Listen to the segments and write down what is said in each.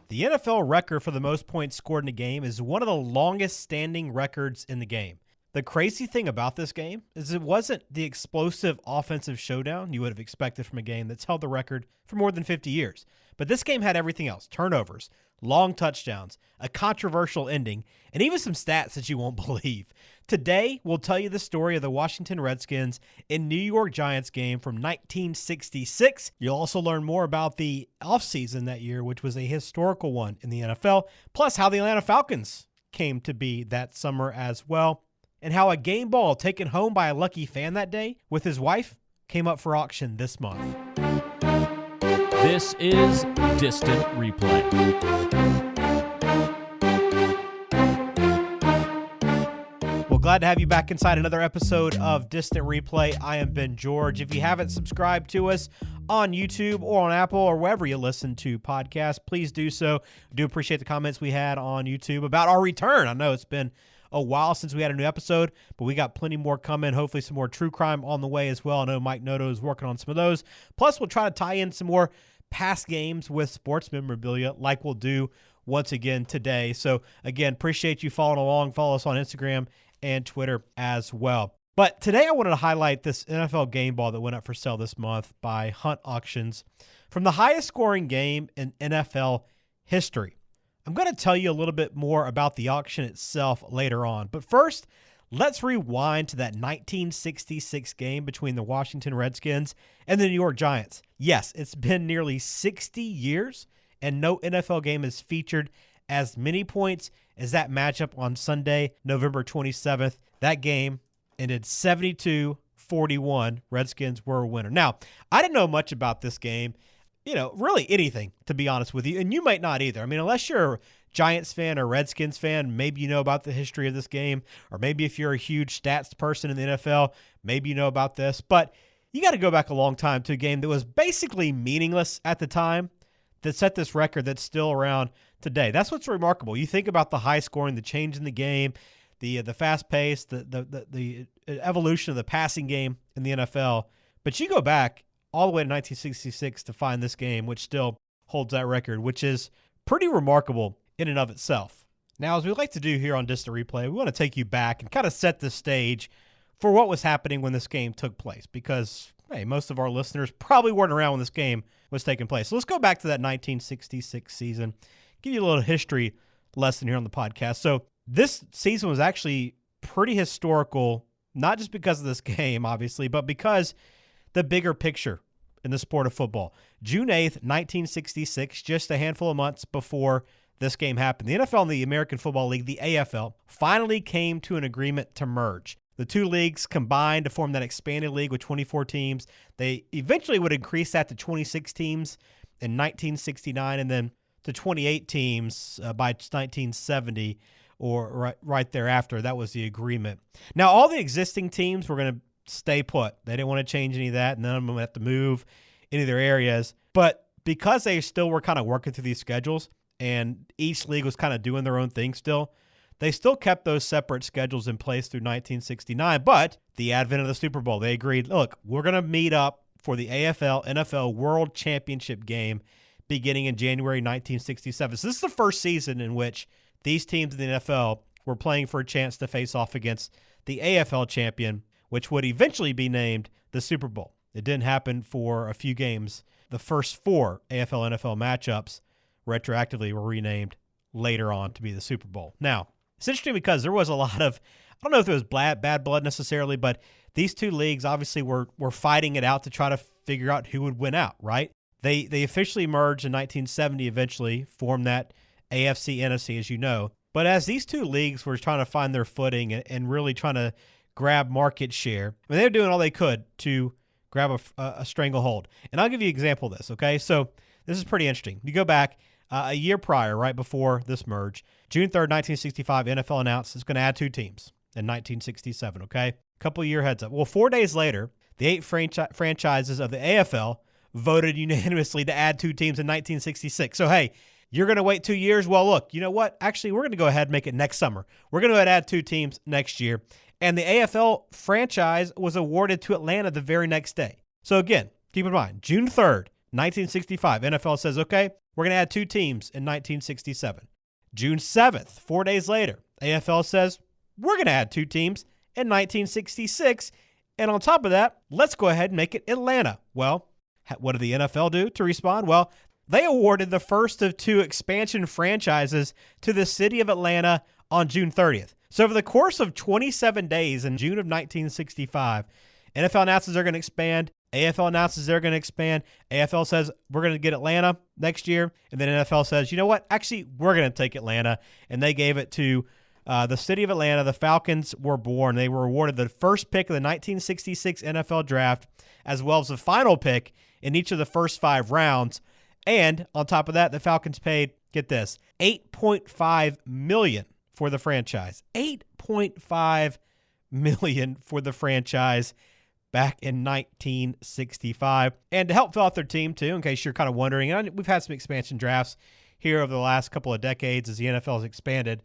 The NFL record for the most points scored in a game is one of the longest standing records in the game. The crazy thing about this game is it wasn't the explosive offensive showdown you would have expected from a game that's held the record for more than 50 years. But this game had everything else: turnovers, long touchdowns, a controversial ending, and even some stats that you won't believe. Today, we'll tell you the story of the Washington Redskins and New York Giants game from 1966. You'll also learn more about the offseason that year, which was a historical one in the NFL, plus how the Atlanta Falcons came to be that summer as well, and how a game ball taken home by a lucky fan that day with his wife came up for auction this month. This is Distant Replay. Well, glad to have you back inside another episode of Distant Replay. I am Ben George. If you haven't subscribed to us on YouTube or on Apple or wherever you listen to podcasts, please do so. I do appreciate the comments we had on YouTube about our return. I know it's been a while since we had a new episode, but we got plenty more coming. Hopefully some more true crime on the way as well. I know Mike Noto is working on some of those. Plus, we'll try to tie in some more past games with sports memorabilia like we'll do once again today. So again, appreciate you following along. Follow us on Instagram and Twitter as well. But today I wanted to highlight this NFL game ball that went up for sale this month by Hunt Auctions from the highest scoring game in NFL history. I'm going to tell you a little bit more about the auction itself later on. But first, let's rewind to that 1966 game between the Washington Redskins and the New York Giants. Yes, it's been nearly 60 years, and no NFL game has featured as many points as that matchup on Sunday, November 27th. That game ended 72-41. Redskins were a winner. Now, I didn't know much about this game, really anything, to be honest with you, and you might not either. I mean, unless you're a Giants fan or Redskins fan, maybe you know about the history of this game, or maybe if you're a huge stats person in the NFL, maybe you know about this. But you got to go back a long time to a game that was basically meaningless at the time that set this record that's still around today. That's what's remarkable. You think about the high scoring, the change in the game, the fast pace, the evolution of the passing game in the NFL. But you go back all the way to 1966 to find this game, which still holds that record, which is pretty remarkable in and of itself. Now, as we like to do here on Distant Replay, we want to take you back and kind of set the stage for what was happening when this game took place, because hey, most of our listeners probably weren't around when this game was taking place. So let's go back to that 1966 season, give you a little history lesson here on the podcast. So this season was actually pretty historical, not just because of this game, obviously, but because the bigger picture in the sport of football. June 8th, 1966, just a handful of months before this game happened, the NFL and the American Football League, the AFL, finally came to an agreement to merge. The two leagues combined to form that expanded league with 24 teams. They eventually would increase that to 26 teams in 1969 and then to 28 teams by 1970 or right thereafter. That was the agreement. Now, all the existing teams were going to stay put. They didn't want to change any of that. None of them would have to move any of their areas. But because they still were kind of working through these schedules and each league was kind of doing their own thing still, they still kept those separate schedules in place through 1969, but the advent of the Super Bowl, they agreed, look, we're going to meet up for the AFL-NFL World Championship game beginning in January 1967. So this is the first season in which these teams in the NFL were playing for a chance to face off against the AFL champion, which would eventually be named the Super Bowl. It didn't happen for a few games. The first four AFL-NFL matchups retroactively were renamed later on to be the Super Bowl. Now, it's interesting because there was a lot of, I don't know if it was bad blood necessarily, but these two leagues obviously were fighting it out to try to figure out who would win out, right? They officially merged in 1970 eventually, formed that AFC, NFC, as you know. But as these two leagues were trying to find their footing and really trying to grab market share, I mean, they were doing all they could to grab a stranglehold. And I'll give you an example of this, okay? So this is pretty interesting. You go back a year prior, right before this merge, June 3rd, 1965, NFL announced it's going to add two teams in 1967, okay? Couple year heads up. Well, 4 days later, the 8 franchises of the AFL voted unanimously to add two teams in 1966. So, hey, you're going to wait 2 years? Well, look, you know what? Actually, we're going to go ahead and make it next summer. We're going to add two teams next year. And the AFL franchise was awarded to Atlanta the very next day. So, again, keep in mind, June 3rd, 1965, NFL says, okay, we're going to add 2 teams in 1967. June 7th, 4 days later, AFL says, we're going to add 2 teams in 1966. And on top of that, let's go ahead and make it Atlanta. Well, what did the NFL do to respond? Well, they awarded the first of 2 expansion franchises to the city of Atlanta on June 30th. So over the course of 27 days in June of 1965, NFL announces they're going to expand. AFL announces they're going to expand. AFL says we're going to get Atlanta next year. And then NFL says, you know what? Actually, we're going to take Atlanta. And they gave it to the city of Atlanta. The Falcons were born. They were awarded the first pick of the 1966 NFL draft, as well as the final pick in each of the first 5 rounds. And on top of that, the Falcons paid, get this, $8.5 million for the franchise. $8.5 million for the franchise back in 1965. And to help fill out their team, too, in case you're kind of wondering, and we've had some expansion drafts here over the last couple of decades as the NFL has expanded.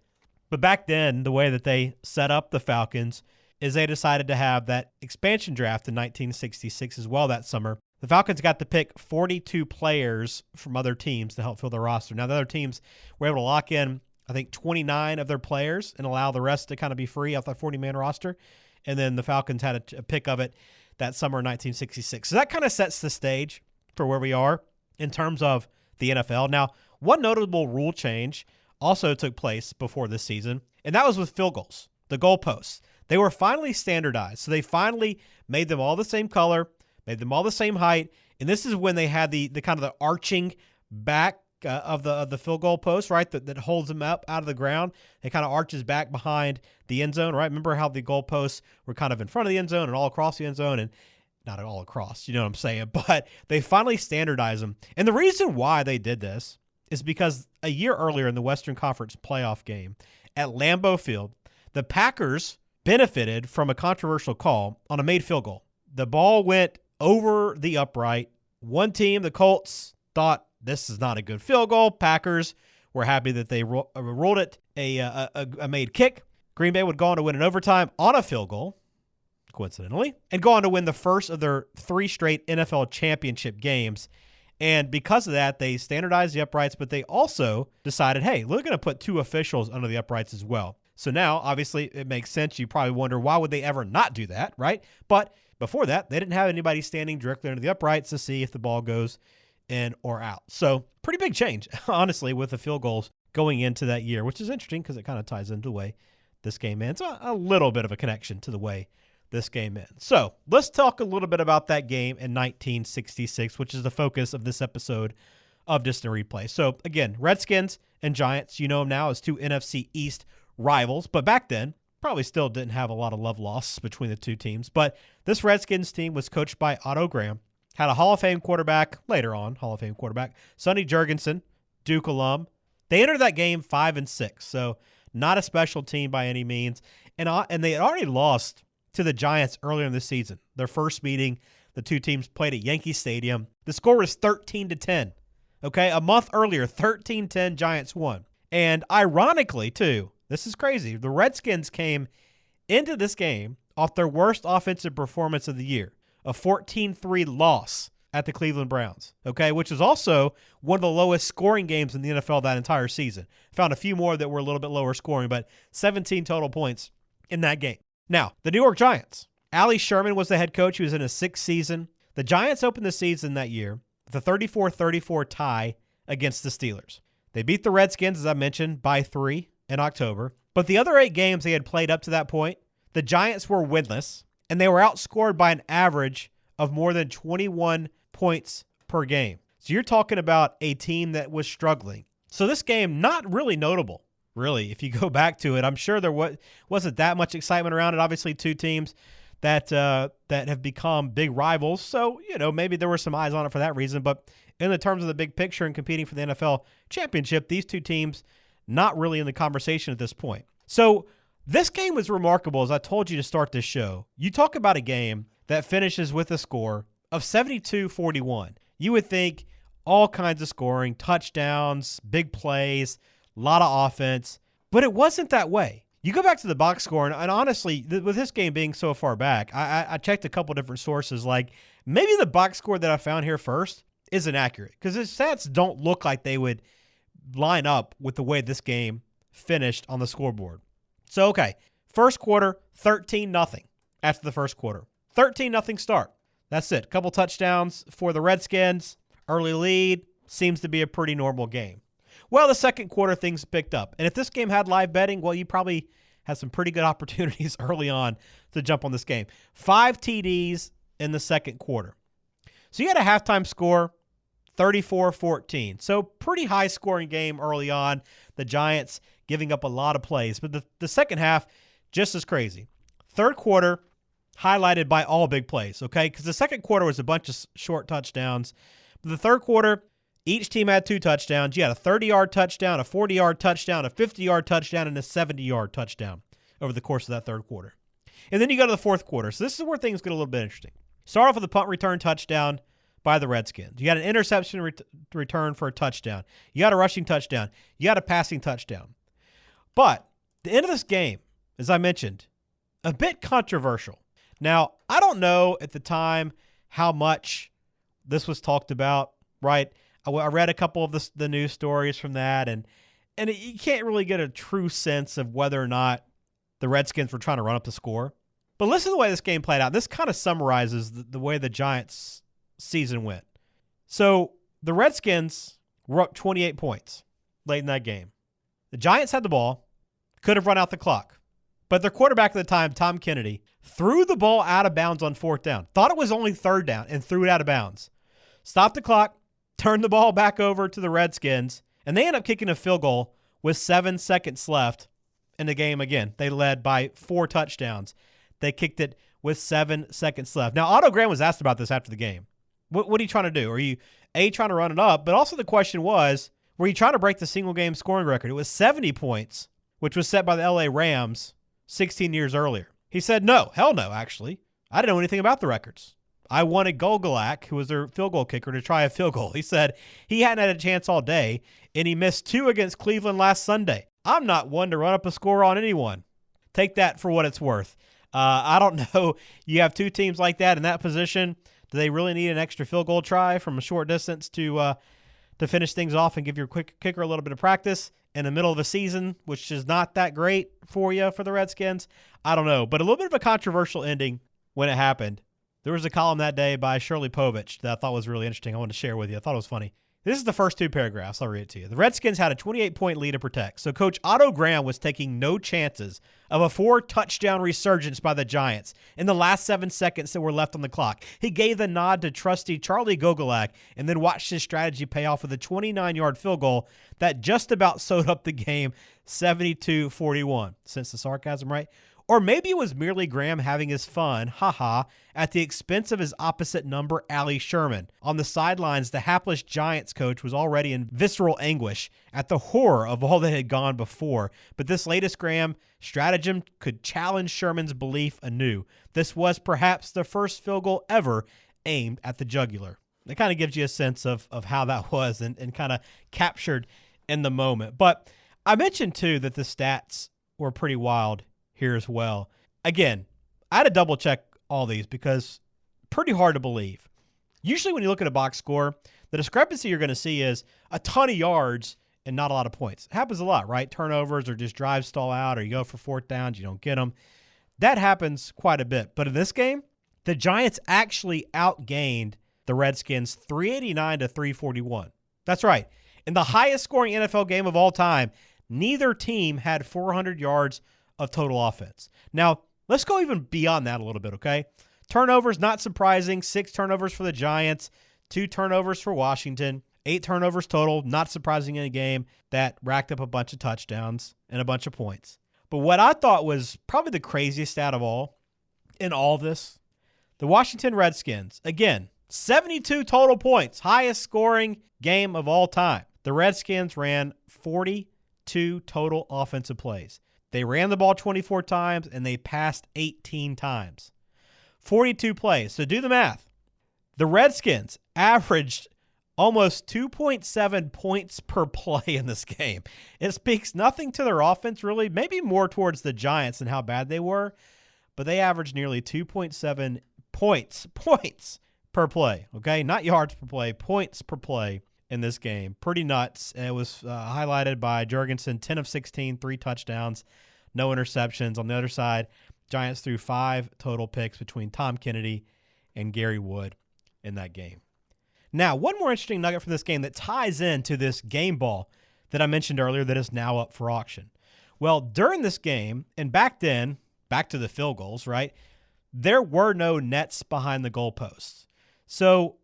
But back then, the way that they set up the Falcons is they decided to have that expansion draft in 1966 as well that summer. The Falcons got to pick 42 players from other teams to help fill their roster. Now, the other teams were able to lock in, I think, 29 of their players and allow the rest to kind of be free off that 40-man roster. And then the Falcons had a pick of it that summer in 1966. So that kind of sets the stage for where we are in terms of the NFL. Now, one notable rule change also took place before this season, and that was with field goals, the goalposts. They were finally standardized. So they finally made them all the same color, made them all the same height, and this is when they had the kind of the arching back of the field goal post, right, that holds them up out of the ground. It kind of arches back behind the end zone, right? Remember how the goal posts were kind of in front of the end zone and all across the end zone, and not all across, you know what I'm saying? But they finally standardized them. And the reason why they did this is because a year earlier in the Western Conference playoff game at Lambeau Field, the Packers benefited from a controversial call on a made field goal. The ball went over the upright. One team, the Colts, thought this is not a good field goal. Packers were happy that they ruled it a made kick. Green Bay would go on to win in overtime on a field goal, coincidentally, and go on to win the first of their 3 straight NFL championship games. And because of that, they standardized the uprights, but they also decided, hey, we're going to put 2 officials under the uprights as well. So now, obviously, it makes sense. You probably wonder, why would they ever not do that, right? But before that, they didn't have anybody standing directly under the uprights to see if the ball goes in or out. So pretty big change, honestly, with the field goals going into that year, which is interesting because it kind of ties into the way this game ends. So a little bit of a connection to the way this game ends. So let's talk a little bit about that game in 1966, which is the focus of this episode of Distant Replay. So again, Redskins and Giants, you know them now as 2 NFC East rivals, but back then probably still didn't have a lot of love lost between the 2 teams. But this Redskins team was coached by Otto Graham, had a Hall of Fame quarterback, later on Hall of Fame quarterback, Sonny Jurgensen, Duke alum. They entered that game 5-6, so not a special team by any means. And they had already lost to the Giants earlier in the season. Their first meeting, the 2 teams played at Yankee Stadium. The score was 13-10. Okay, a month earlier, 13-10, Giants won. And ironically, too, this is crazy, the Redskins came into this game off their worst offensive performance of the year, a 14-3 loss at the Cleveland Browns, okay, which was also one of the lowest scoring games in the NFL that entire season. Found a few more that were a little bit lower scoring, but 17 total points in that game. Now, the New York Giants. Allie Sherman was the head coach. He was in his 6th season. The Giants opened the season that year with a 34-34 tie against the Steelers. They beat the Redskins, as I mentioned, by 3 in October. But the other 8 games they had played up to that point, the Giants were winless, and they were outscored by an average of more than 21 points per game. So you're talking about a team that was struggling. So this game, not really notable, really. If you go back to it, I'm sure there wasn't that much excitement around it. Obviously, 2 teams that have become big rivals. So, you know, maybe there were some eyes on it for that reason. But in the terms of the big picture and competing for the NFL championship, these 2 teams not really in the conversation at this point. So this game was remarkable, as I told you to start this show. You talk about a game that finishes with a score of 72-41. You would think all kinds of scoring, touchdowns, big plays, a lot of offense, but it wasn't that way. You go back to the box score, and honestly, with this game being so far back, I checked a couple different sources. Like, maybe the box score that I found here first isn't accurate because his stats don't look like they would line up with the way this game finished on the scoreboard. So, okay, first quarter, 13-0 after the first quarter. 13-0 start. That's it. Couple touchdowns for the Redskins. Early lead. Seems to be a pretty normal game. Well, the second quarter, things picked up. And if this game had live betting, well, you probably had some pretty good opportunities early on to jump on this game. 5 TDs in the second quarter. So you had a halftime score, 34-14. So pretty high scoring game early on. The Giants giving up a lot of plays. But the second half, just as crazy. Third quarter, highlighted by all big plays, okay? Because the second quarter was a bunch of short touchdowns. But the third quarter, each team had 2 touchdowns. You had a 30-yard touchdown, a 40-yard touchdown, a 50-yard touchdown, and a 70-yard touchdown over the course of that third quarter. And then you go to the fourth quarter. So this is where things get a little bit interesting. Start off with a punt return touchdown by the Redskins. You got an interception return for a touchdown. You got a rushing touchdown. You got a passing touchdown. But the end of this game, as I mentioned, a bit controversial. Now, I don't know at the time how much this was talked about, right? I read a couple of the news stories from that, and you can't really get a true sense of whether or not the Redskins were trying to run up the score. But listen to the way this game played out. This kind of summarizes the way the Giants' season went. So the Redskins were up 28 points late in that game. The Giants had the ball, could have run out the clock. But their quarterback at the time, Tom Kennedy, threw the ball out of bounds on fourth down. Thought it was only third down and threw it out of bounds. Stopped the clock, turned the ball back over to the Redskins, and they end up kicking a field goal with 7 seconds left in the game again. They led by 4 touchdowns. They kicked it with 7 seconds left. Now, Otto Graham was asked about this after the game. What are you trying to do? Are you, A, trying to run it up? But also the question was, were you trying to break the single-game scoring record? It was 70 points, which was set by the LA Rams 16 years earlier. He said, no, hell no, actually. I didn't know anything about the records. I wanted Gogolak, who was their field goal kicker, to try a field goal. He said he hadn't had a chance all day, and he missed 2 against Cleveland last Sunday. I'm not one to run up a score on anyone. Take that for what it's worth. I don't know. You have 2 teams like that in that position. Do they really need an extra field goal try from a short distance to finish things off and give your quick kicker a little bit of practice in the middle of a season, which is not that great for you for the Redskins? I don't know. But a little bit of a controversial ending when it happened. There was a column that day by Shirley Povich that I thought was really interesting. I wanted to share with you. I thought it was funny. This is the first 2 paragraphs. I'll read it to you. The Redskins had a 28-point lead to protect, so Coach Otto Graham was taking no chances of a 4-touchdown resurgence by the Giants in the last 7 seconds that were left on the clock. He gave the nod to trusty Charlie Gogolak and then watched his strategy pay off with a 29-yard field goal that just about sewed up the game 72-41. Sense the sarcasm, right? Or maybe it was merely Graham having his fun, haha, at the expense of his opposite number, Allie Sherman. On the sidelines, the hapless Giants coach was already in visceral anguish at the horror of all that had gone before. But this latest Graham stratagem could challenge Sherman's belief anew. This was perhaps the first field goal ever aimed at the jugular. It kind of gives you a sense of how that was and kind of captured in the moment. But I mentioned, too, that the stats were pretty wild here as well. Again, I had to double check all these because pretty hard to believe. Usually when you look at a box score, the discrepancy you're going to see is a ton of yards and not a lot of points. It happens a lot, right? Turnovers or just drives stall out or you go for 4th downs, you don't get them. That happens quite a bit. But in this game, the Giants actually outgained the Redskins 389-341. That's right. In the highest scoring NFL game of all time, neither team had 400 yards of total offense. Now, let's go even beyond that a little bit, okay? Turnovers, not surprising. 6 turnovers for the Giants, 2 turnovers for Washington, 8 turnovers total, not surprising in a game that racked up a bunch of touchdowns and a bunch of points. But what I thought was probably the craziest stat of all in all this, the Washington Redskins, again, 72 total points, highest scoring game of all time. The Redskins ran 42 total offensive plays. They ran the ball 24 times, and they passed 18 times. 42 plays. So do the math. The Redskins averaged almost 2.7 points per play in this game. It speaks nothing to their offense, really, maybe more towards the Giants and how bad they were, but they averaged nearly 2.7 points per play, okay? Not yards per play, points per play in this game. Pretty nuts. It was highlighted by Jurgensen, 10 of 16, 3 touchdowns, no interceptions. On the other side, Giants threw 5 total picks between Tom Kennedy and Gary Wood in that game. Now, one more interesting nugget from this game that ties into this game ball that I mentioned earlier that is now up for auction. Well, during this game, and back then, back to the field goals, right, there were no nets behind the goalposts. So,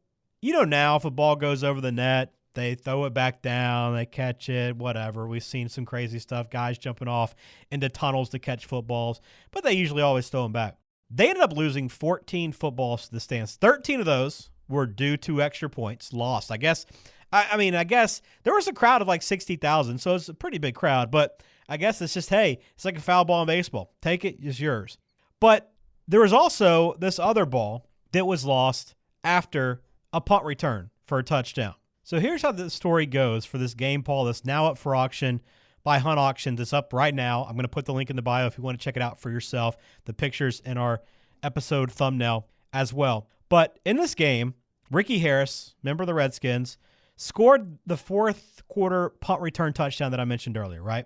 now if a ball goes over the net, they throw it back down, they catch it, whatever. We've seen some crazy stuff, guys jumping off into tunnels to catch footballs, but they usually always throw them back. They ended up losing 14 footballs to the stands. 13 of those were due to extra points lost. I guess there was a crowd of like 60,000, so it's a pretty big crowd, but I guess it's just, hey, it's like a foul ball in baseball. Take it, it's yours. But there was also this other ball that was lost after a punt return for a touchdown. So here's how the story goes for this game ball that's now up for auction by Hunt Auctions. It's up right now. I'm going to put the link in the bio if you want to check it out for yourself. The pictures in our episode thumbnail as well. But in this game, Ricky Harris, member of the Redskins, scored the fourth quarter punt return touchdown that I mentioned earlier, right?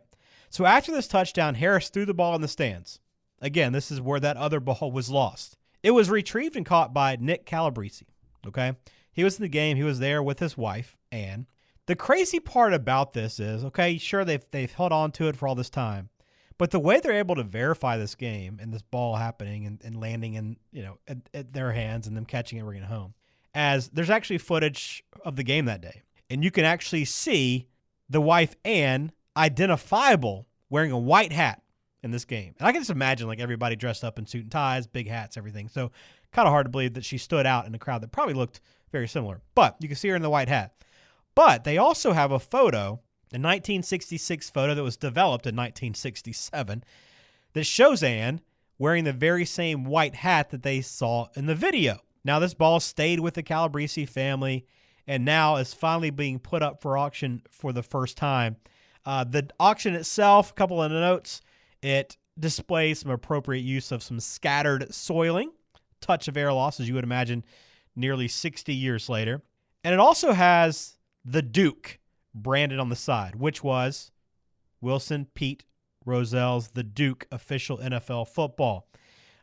So after this touchdown, Harris threw the ball in the stands. Again, this is where that other ball was lost. It was retrieved and caught by Nick Calabrese, okay? He was in the game. He was there with his wife, Ann. The crazy part about this is, okay, sure, they've held on to it for all this time, but the way they're able to verify this game and this ball happening and landing in, at their hands and them catching it and bringing it home, as there's actually footage of the game that day. And you can actually see the wife, Ann, identifiable, wearing a white hat in this game. And I can just imagine like everybody dressed up in suit and ties, big hats, everything. So kind of hard to believe that she stood out in a crowd that probably looked very similar. But you can see her in the white hat. But they also have a photo, a 1966 photo that was developed in 1967, that shows Ann wearing the very same white hat that they saw in the video. Now, this ball stayed with the Calabrese family and now is finally being put up for auction for the first time. The auction itself, a couple of notes, it displays some appropriate use of some scattered soiling, touch of air loss, as you would imagine, nearly 60 years later. And it also has the Duke branded on the side, which was Wilson Pete Rozell's The Duke official NFL football.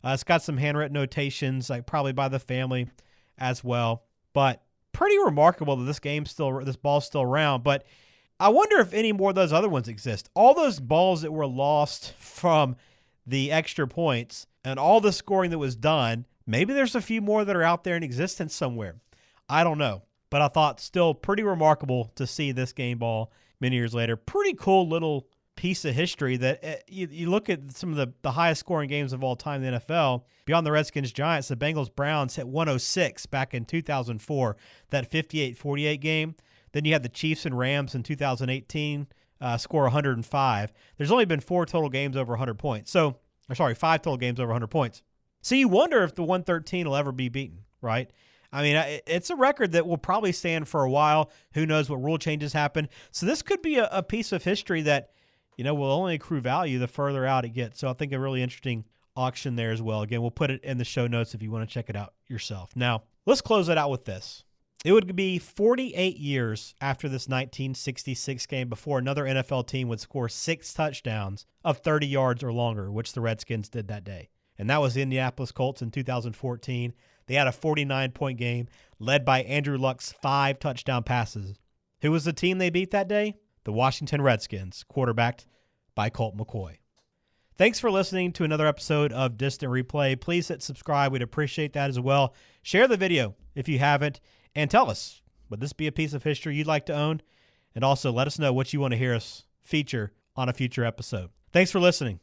It's got some handwritten notations, like probably by the family as well. But pretty remarkable that this ball's still around. But I wonder if any more of those other ones exist. All those balls that were lost from the extra points and all the scoring that was done, maybe there's a few more that are out there in existence somewhere. I don't know. But I thought still pretty remarkable to see this game ball many years later. Pretty cool little piece of history that you look at some of the highest scoring games of all time in the NFL. Beyond the Redskins Giants, the Bengals Browns hit 106 back in 2004, that 58-48 game. Then you had the Chiefs and Rams in 2018 score 105. There's only been 5 total games over 100 points. So you wonder if the 113 will ever be beaten, right? I mean, it's a record that will probably stand for a while. Who knows what rule changes happen. So this could be a piece of history that, will only accrue value the further out it gets. So I think a really interesting auction there as well. Again, we'll put it in the show notes if you want to check it out yourself. Now, let's close it out with this. It would be 48 years after this 1966 game before another NFL team would score 6 touchdowns of 30 yards or longer, which the Redskins did that day. And that was the Indianapolis Colts in 2014. They had a 49-point game led by Andrew Luck's 5 touchdown passes. Who was the team they beat that day? The Washington Redskins, quarterbacked by Colt McCoy. Thanks for listening to another episode of Distant Replay. Please hit subscribe. We'd appreciate that as well. Share the video if you haven't, and tell us, would this be a piece of history you'd like to own? And also let us know what you want to hear us feature on a future episode. Thanks for listening.